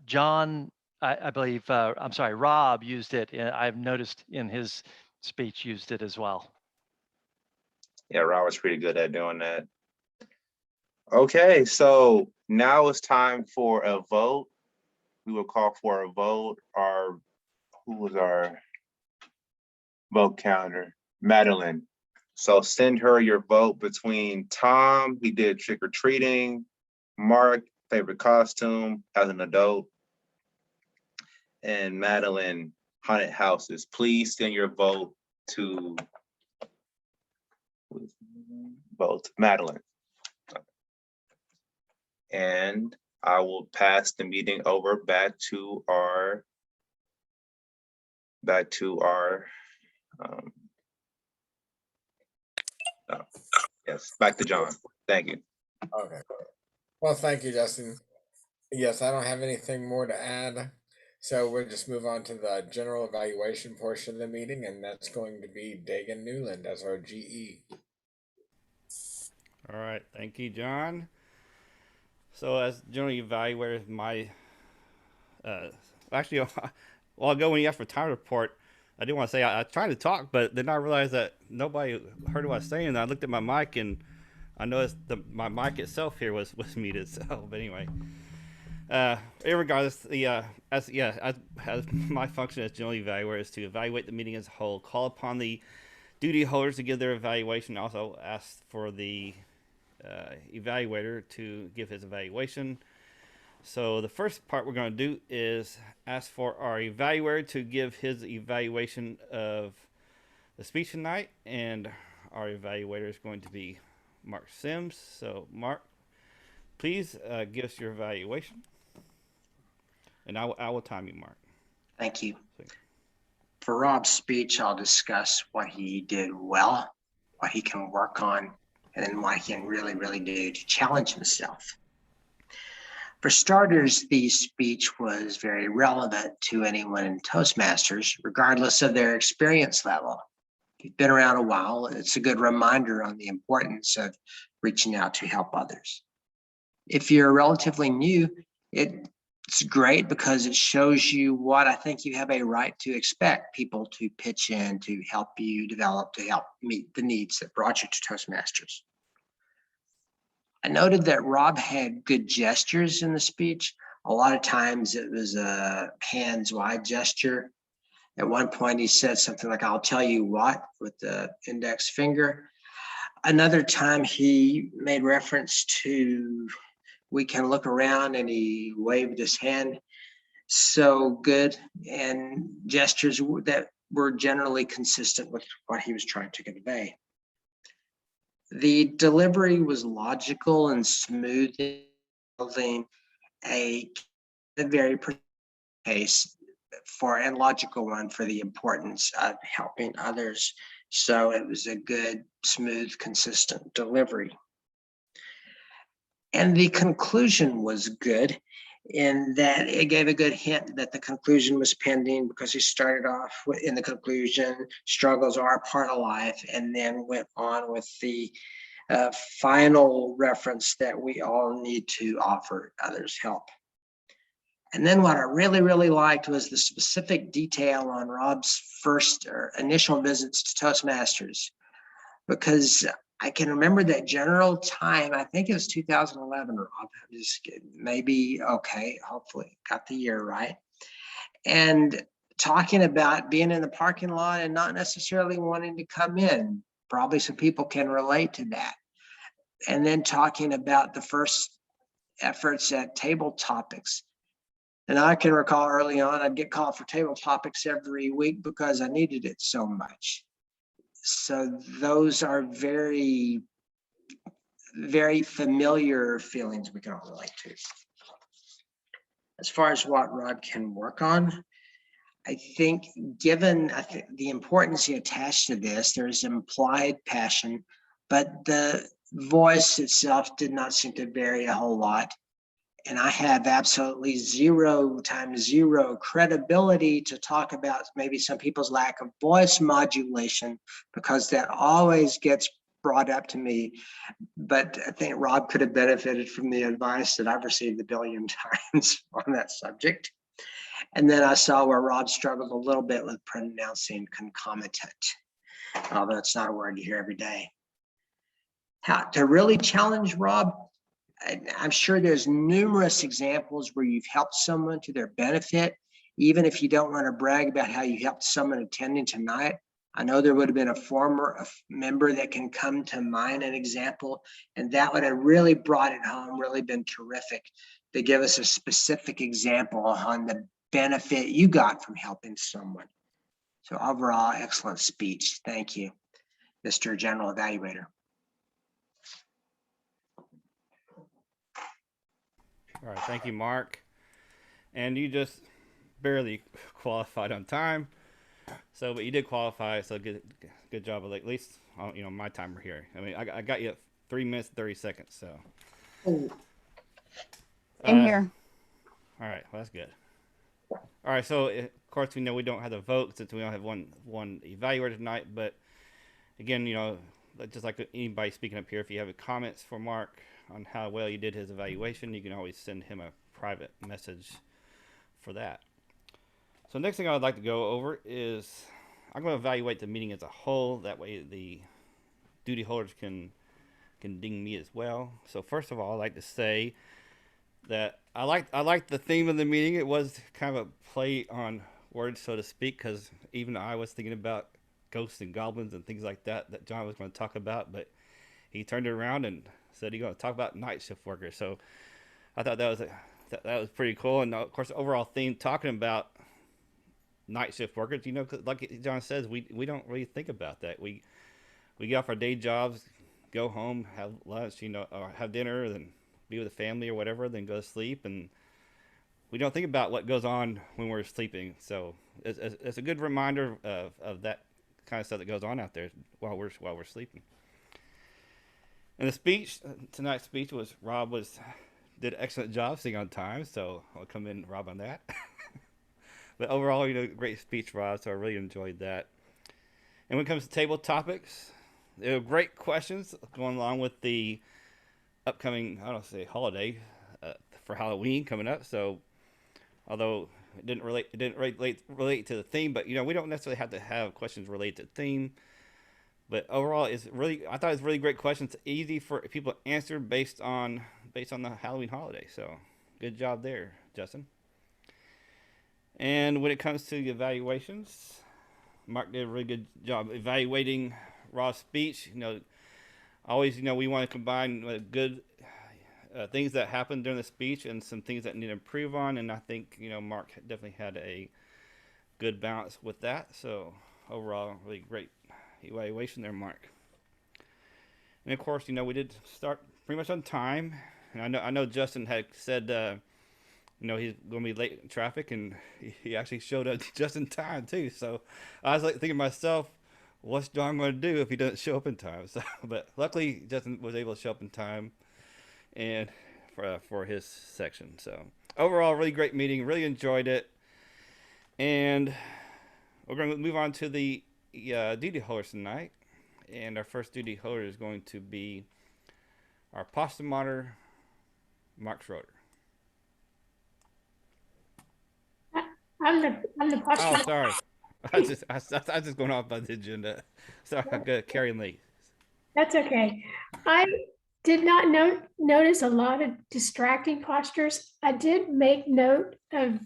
John, I believe, I'm sorry, Rob used it. I've noticed in his speech used it as well. Yeah, Rob was pretty good at doing that. Okay, so now it's time for a vote. We will call for a vote. Who was our vote counter? Madeline. So send her your vote between Tom, he did trick or treating, Mark, favorite costume as an adult, and Madeline, haunted houses. Please send your vote to Madeline. And I will pass the meeting over back to our yes, back to John. Thank you. Okay. Well, thank you, Justin. Yes, I don't have anything more to add. So we'll just move on to the general evaluation portion of the meeting, and that's going to be Dagan Newland as our GE. All right, thank you, John. So as generally evaluator, actually, a while ago when you asked for time report, I did want to say I tried to talk, but then I realized that nobody heard what I was saying. And I looked at my mic and I noticed my mic itself here was muted. So, but anyway, regardless, as my function as general evaluator is to evaluate the meeting as a whole, call upon the duty holders to give their evaluation, also ask for the evaluator to give his evaluation. So the first part we're going to do is ask for our evaluator to give his evaluation of the speech tonight, and our evaluator is going to be Mark Sims. So Mark, please give us your evaluation. And I will time you, Mark. Thank you. For Rob's speech, I'll discuss what he did well, what he can work on, and then what he can really, really do to challenge himself. For starters, the speech was very relevant to anyone in Toastmasters, regardless of their experience level. If you've been around a while, it's a good reminder on the importance of reaching out to help others. If you're relatively new, it's great because it shows you what I think you have a right to expect people to pitch in to help you develop, to help meet the needs that brought you to Toastmasters. I noted that Rob had good gestures in the speech. A lot of times it was a hands wide gesture. At one point he said something like, "I'll tell you what," with the index finger. Another time he made reference to, "We can look around," and he waved his hand. So good, and gestures that were generally consistent with what he was trying to convey. The delivery was logical and smooth, building a very pace for and logical one for the importance of helping others. So it was a good, smooth, consistent delivery. And the conclusion was good in that it gave a good hint that the conclusion was pending, because he started off in the conclusion, struggles are a part of life, and then went on with the final reference that we all need to offer others help. And then what I really, really liked was the specific detail on Rob's first or initial visits to Toastmasters, because I can remember that general time, I think it was 2011, Rob, just maybe, okay, hopefully got the year right. And talking about being in the parking lot and not necessarily wanting to come in. Probably some people can relate to that. And then talking about the first efforts at table topics. And I can recall early on, I'd get called for table topics every week because I needed it so much. So those are very, very familiar feelings we can all relate to. As far as what Rob can work on, I think given the importance he attached to this, there's implied passion, but the voice itself did not seem to vary a whole lot. And I have absolutely 0 times 0 credibility to talk about maybe some people's lack of voice modulation, because that always gets brought up to me. But I think Rob could have benefited from the advice that I've received a billion times on that subject. And then I saw where Rob struggled a little bit with pronouncing concomitant, although it's not a word you hear every day. How to really challenge Rob, I'm sure there's numerous examples where you've helped someone to their benefit, even if you don't want to brag about how you helped someone attending tonight. I know there would have been a former member that can come to mind, an example, and that would have really brought it home, really been terrific to give us a specific example on the benefit you got from helping someone. So overall, excellent speech. Thank you, Mr. General Evaluator. All right, thank you, Mark. And you just barely qualified on time. So, but you did qualify, so good job. At least, you know, my timer here. I mean, I got you at 3 minutes, 30 seconds, so. Same here. All right, well, that's good. All right, so of course we know we don't have the vote since we don't have one evaluator tonight, but again, you know, just like anybody speaking up here, if you have comments for Mark on how well you did his evaluation, you can always send him a private message for that. So next thing I would like to go over is I'm going to evaluate the meeting as a whole. That way the duty holders can ding me as well. So first of all, I'd like to say that I like the theme of the meeting. It was kind of a play on words, so to speak, because even I was thinking about ghosts and goblins and things like that John was going to talk about, but he turned it around and said he's going to talk about night shift workers. So I thought that was pretty cool. And of course, overall theme talking about night shift workers, you know, like John says, we don't really think about that. We get off our day jobs, go home, have lunch, you know, or have dinner, then be with the family or whatever, then go to sleep. And we don't think about what goes on when we're sleeping. So it's a good reminder of that kind of stuff that goes on out there while we're sleeping. And the speech, tonight's speech was did an excellent job singing on time, so I'll come in, Rob, on that. But overall, great speech, Rob, so I really enjoyed that. And when it comes to table topics, there were great questions going along with the upcoming, I don't say holiday, for Halloween coming up. So although it didn't relate to the theme, but we don't necessarily have to have questions related to theme. But overall, I thought it was really great questions, easy for people to answer based on the Halloween holiday. So good job there, Justin. And when it comes to the evaluations, Mark did a really good job evaluating Rob's speech. Always, we want to combine good things that happened during the speech and some things that need to improve on. And I think, Mark definitely had a good balance with that. So overall, really great evaluation there, Mark. And of course, we did start pretty much on time. And I know Justin had said, he's going to be late in traffic, and he actually showed up just in time too. So I was thinking to myself, what's John going to do if he doesn't show up in time? So, but luckily Justin was able to show up in time, and for his section. So overall, really great meeting. Really enjoyed it, and we're going to move on to the duty holders tonight. And our first duty holder is going to be our postal monitor, Mark Schroeder. I'm the posture. Oh, sorry. I was just going off by the agenda. Sorry, I'm good. Carrie and Lee. That's okay. I did not notice a lot of distracting postures. I did make note of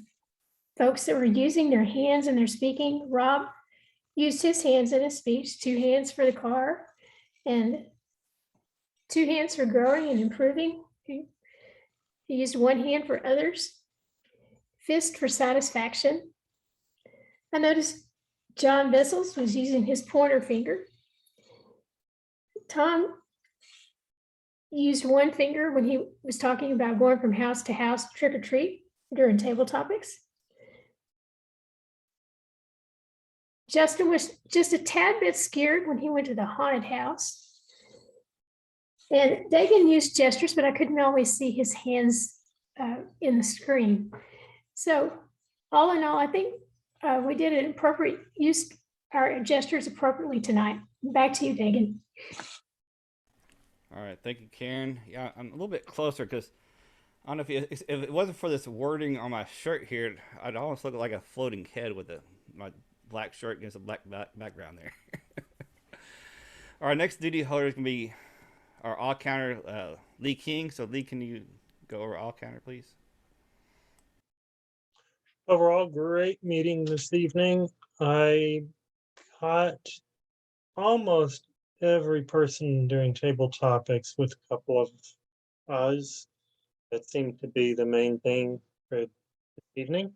folks that were using their hands in their speaking. Rob used his hands in his speech, 2 hands for the car and 2 hands for growing and improving. He used 1 hand for others. Fist for satisfaction. I noticed John Vessels was using his pointer finger. Tom used 1 finger when he was talking about going from house to house trick or treat during table topics. Justin was just a tad bit scared when he went to the haunted house. And Dagan used gestures, but I couldn't always see his hands in the screen. So all in all, I think we did an appropriate use our gestures appropriately tonight. Back to you, Dagan. All right, thank you, Karen. Yeah, I'm a little bit closer because I don't know if it wasn't for this wording on my shirt here, I'd almost look like a floating head with my black shirt against a black background there. Our next duty holder is going to be our all counter, Lee King. So Lee, can you go over all counter, please? Overall, great meeting this evening. I got almost every person during table topics with a couple of us. That seemed to be the main thing for this evening.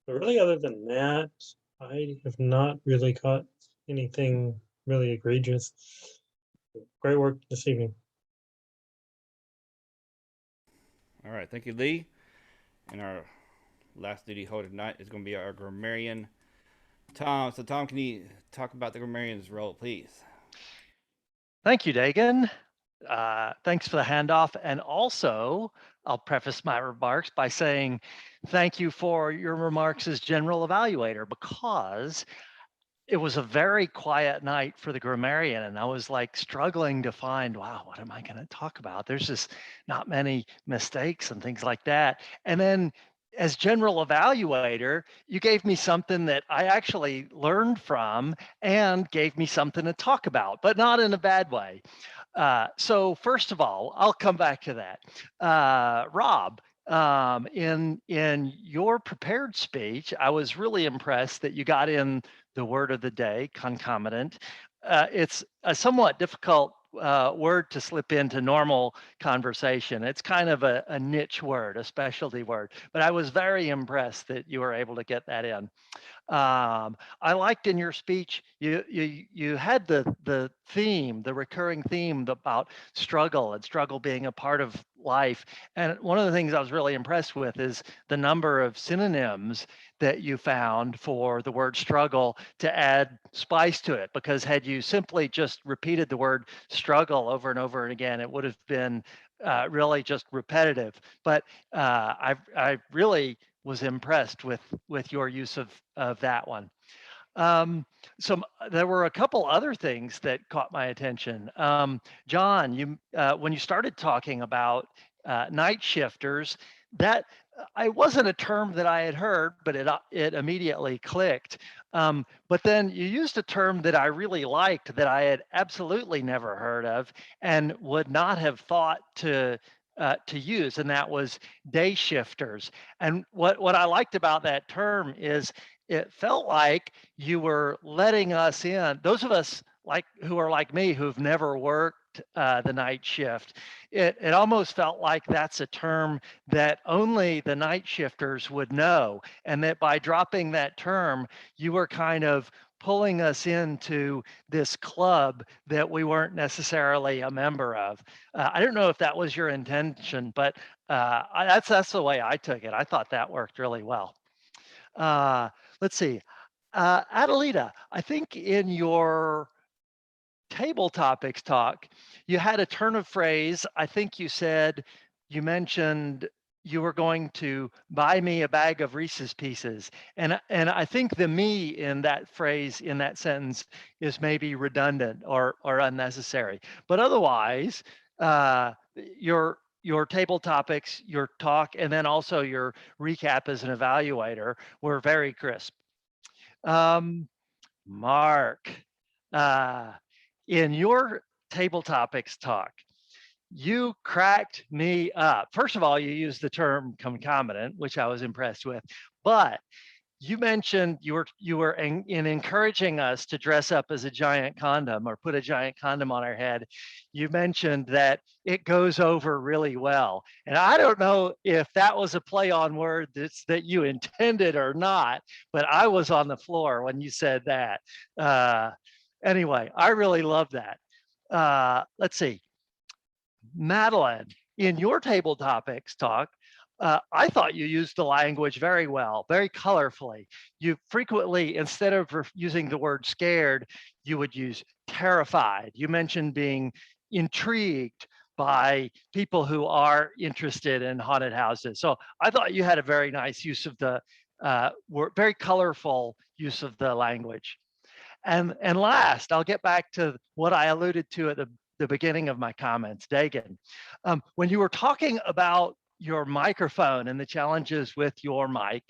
But really, other than that, I have not really caught anything really egregious. Great work this evening. All right, thank you, Lee. And our last duty holder tonight is going to be our grammarian, Tom. So Tom, can you talk about the grammarian's role, please? Thank you, Dagan. Thanks for the handoff. And also, I'll preface my remarks by saying thank you for your remarks as general evaluator, because it was a very quiet night for the grammarian, and I was like struggling to find, wow, what am I going to talk about? There's just not many mistakes and things like that. And then as general evaluator, you gave me something that I actually learned from and gave me something to talk about, but not in a bad way. So first of all, I'll come back to that. Rob, in your prepared speech, I was really impressed that you got in the word of the day, concomitant. It's a somewhat difficult word to slip into normal conversation. It's kind of a niche word, a specialty word, but I was very impressed that you were able to get that in. I liked in your speech, you had the theme, the recurring theme about struggle, and struggle being a part of life. And one of the things I was really impressed with is the number of synonyms that you found for the word struggle to add spice to it. Because had you simply just repeated the word struggle over and over and again, it would have been really just repetitive. But I really was impressed with your use of that one. There were a couple other things that caught my attention. John, you when you started talking about night shifters, that I wasn't a term that I had heard, but it immediately clicked. But then you used a term that I really liked that I had absolutely never heard of and would not have thought to use, and that was day shifters. And what I liked about that term is it felt like you were letting us in, those of us like who are like me who've never worked the night shift. It almost felt like that's a term that only the night shifters would know, and that by dropping that term, you were kind of pulling us into this club that we weren't necessarily a member of. I don't know if that was your intention, but that's the way I took it. I thought that worked really well. Let's see. Adelita, I think in your table topics talk, you had a turn of phrase. I think you mentioned you were going to buy me a bag of Reese's Pieces. And I think the me in that phrase, in that sentence, is maybe redundant or unnecessary. But otherwise, your table topics, your talk, and then also your recap as an evaluator were very crisp. Mark, in your table topics talk, you cracked me up. First of all, you used the term concomitant, which I was impressed with, but you mentioned you were in encouraging us to dress up as a giant condom or put a giant condom on our head. You mentioned that it goes over really well. And I don't know if that was a play on words that you intended or not, but I was on the floor when you said that. Anyway, I really love that. Let's see. Madeline, in your table topics talk, I thought you used the language very well, very colorfully. You frequently, instead of using the word scared, you would use terrified. You mentioned being intrigued by people who are interested in haunted houses. So I thought you had a very nice use of the very colorful use of the language. And last, I'll get back to what I alluded to at the beginning of my comments, Dagan. When you were talking about your microphone and the challenges with your mic,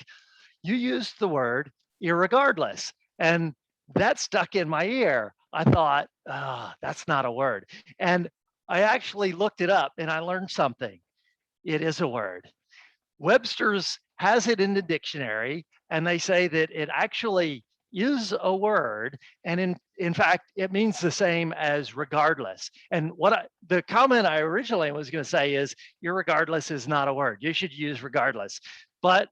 you used the word irregardless, and that stuck in my ear. I thought, that's not a word. And I actually looked it up and I learned something. It is a word. Webster's has it in the dictionary, and they say that it actually is a word, and in fact it means the same as regardless. And the comment I originally was going to say is irregardless is not a word. You should use regardless, but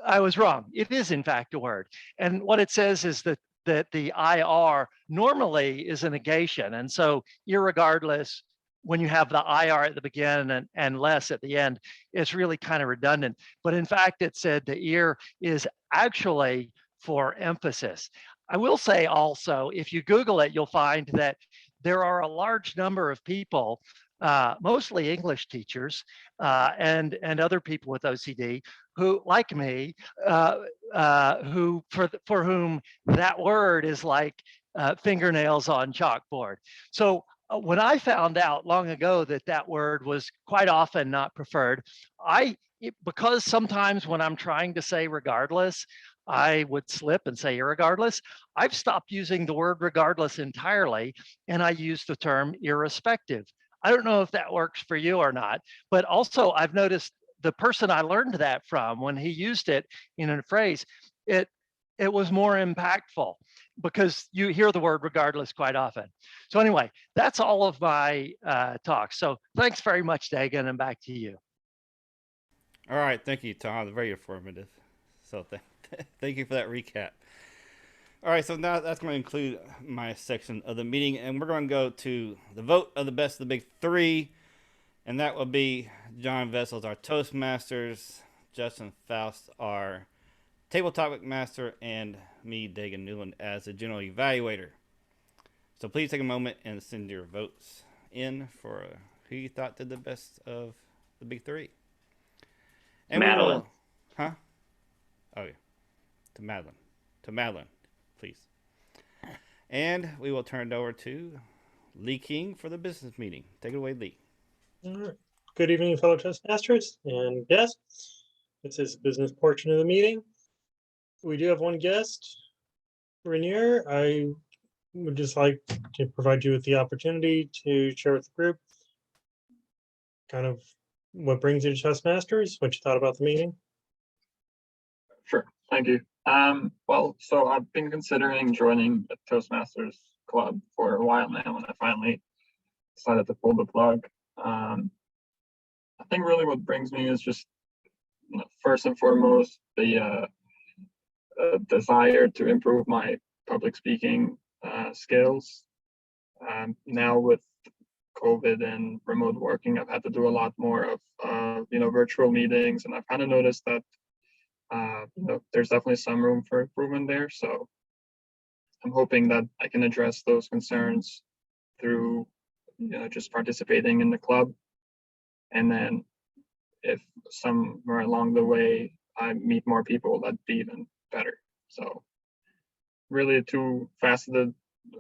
I was wrong. It is in fact a word, and what it says is that the IR normally is a negation, and so irregardless, when you have the IR at the beginning and less at the end, it's really kind of redundant. But in fact, it said the ear is actually for emphasis. I will say also, if you Google it, you'll find that there are a large number of people, mostly English teachers and other people with OCD, who, like me, who for whom that word is like fingernails on chalkboard. So when I found out long ago that word was quite often not preferred, because sometimes when I'm trying to say regardless, I would slip and say irregardless. I've stopped using the word regardless entirely, and I use the term irrespective. I don't know if that works for you or not, but also I've noticed the person I learned that from, when he used it in a phrase, it was more impactful because you hear the word regardless quite often. So anyway, that's all of my talk. So thanks very much, Dagan, and back to you. All right, thank you, Tom. Very informative. So thank you for that recap. All right, so now that's going to include my section of the meeting, and we're going to go to the vote of the best of the big three. And that will be John Vessels, our Toastmasters, Justin Faust, our Table Topic Master, and me, Dagan Newland, as the General Evaluator. So please take a moment and send your votes in for who you thought did the best of the big three. And Madeline. we will, huh? Oh yeah, to Madeline, please. And we will turn it over to Lee King for the business meeting. Take it away, Lee. All right. Good evening, fellow Toastmasters and guests. This is the business portion of the meeting. We do have one guest, Rainier. I would just like to provide you with the opportunity to share with the group kind of what brings you to Toastmasters, what you thought about the meeting. Sure, thank you. Well, so I've been considering joining the Toastmasters club for a while now, and I finally decided to pull the plug. I think really what brings me is just, first and foremost, the desire to improve my public speaking skills. Now with COVID and remote working, I've had to do a lot more of virtual meetings, and I've kind of noticed that there's definitely some room for improvement there. So I'm hoping that I can address those concerns through just participating in the club. And then if somewhere along the way I meet more people, that'd be even better. So really a two-faceted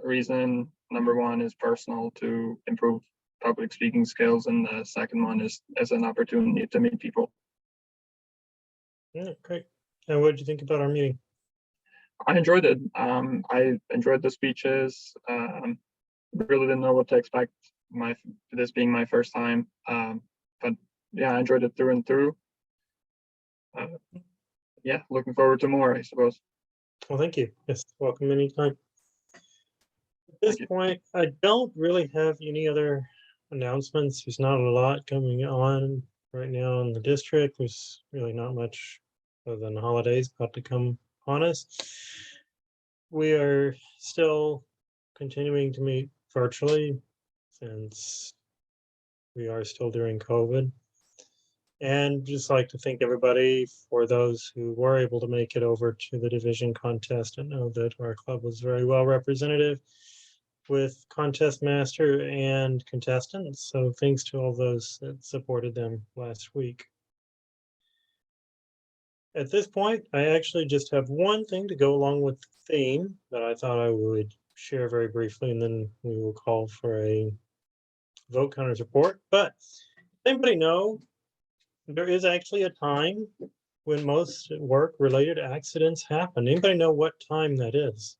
reason. Number one is personal, to improve public speaking skills, and the second one is as an opportunity to meet people. Yeah, great. And what did you think about our meeting? I enjoyed it. I enjoyed the speeches. Really didn't know what to expect, this being my first time. But yeah, I enjoyed it through and through. Yeah, looking forward to more, I suppose. Well, thank you. Yes, welcome anytime. At this point, I don't really have any other announcements. There's not a lot going on right now in the district. There's really not much other than the holidays about to come on us. We are still continuing to meet virtually since we are still during COVID. And just like to thank everybody for those who were able to make it over to the division contest, and know that our club was very well representative with contest master and contestants. So thanks to all those that supported them last week. At this point, I actually just have one thing to go along with the theme that I thought I would share very briefly, and then we will call for a vote counters report. But anybody know, there is actually a time when most work-related accidents happen. Anybody know what time that is?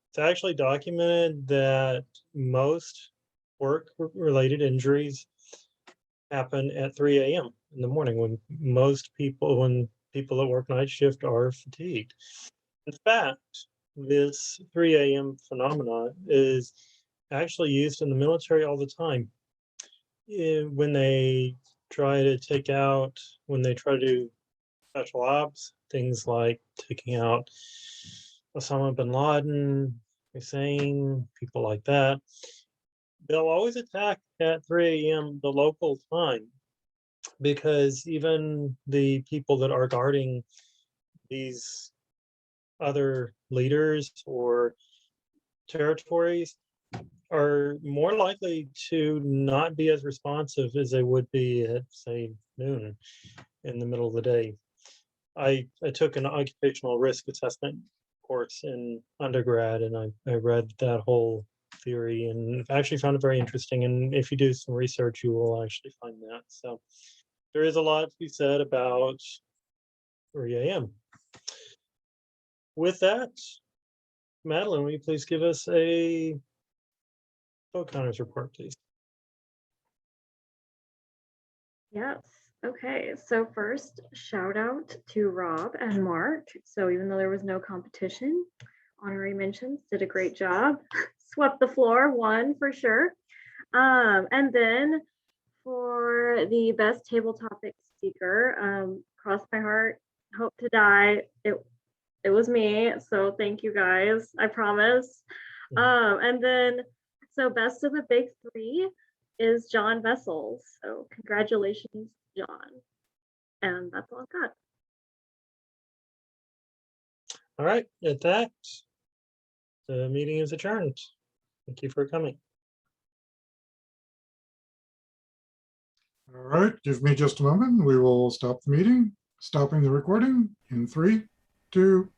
It's actually documented that most work-related injuries happen at 3 a.m. in the morning, when people that work night shift are fatigued. In fact, this 3 a.m. phenomenon is actually used in the military all the time. When they try to do special ops, things like taking out Osama bin Laden, Hussein, people like that, they'll always attack at 3 a.m. the local time, because even the people that are guarding these other leaders or territories are more likely to not be as responsive as they would be at, say, noon in the middle of the day. I took an occupational risk assessment course in undergrad, and I read that whole theory and actually found it very interesting. And if you do some research, you will actually find that. So there is a lot to be said about 3 a.m. With that, Madeline, will you please give us a vote counters report, please? Yes. Okay. So first, shout out to Rob and Mark. So even though there was no competition, honorary mentions, did a great job. Swept the floor, won for sure. And then for the best table topic speaker, cross my heart, hope to die. It was me. So thank you guys. I promise. And then So best of the big three is John Vessels. So congratulations, John. And that's all I've got. All right, at that, the meeting is adjourned. Thank you for coming. All right, give me just a moment. We will stop the meeting, stopping the recording in 3, 2,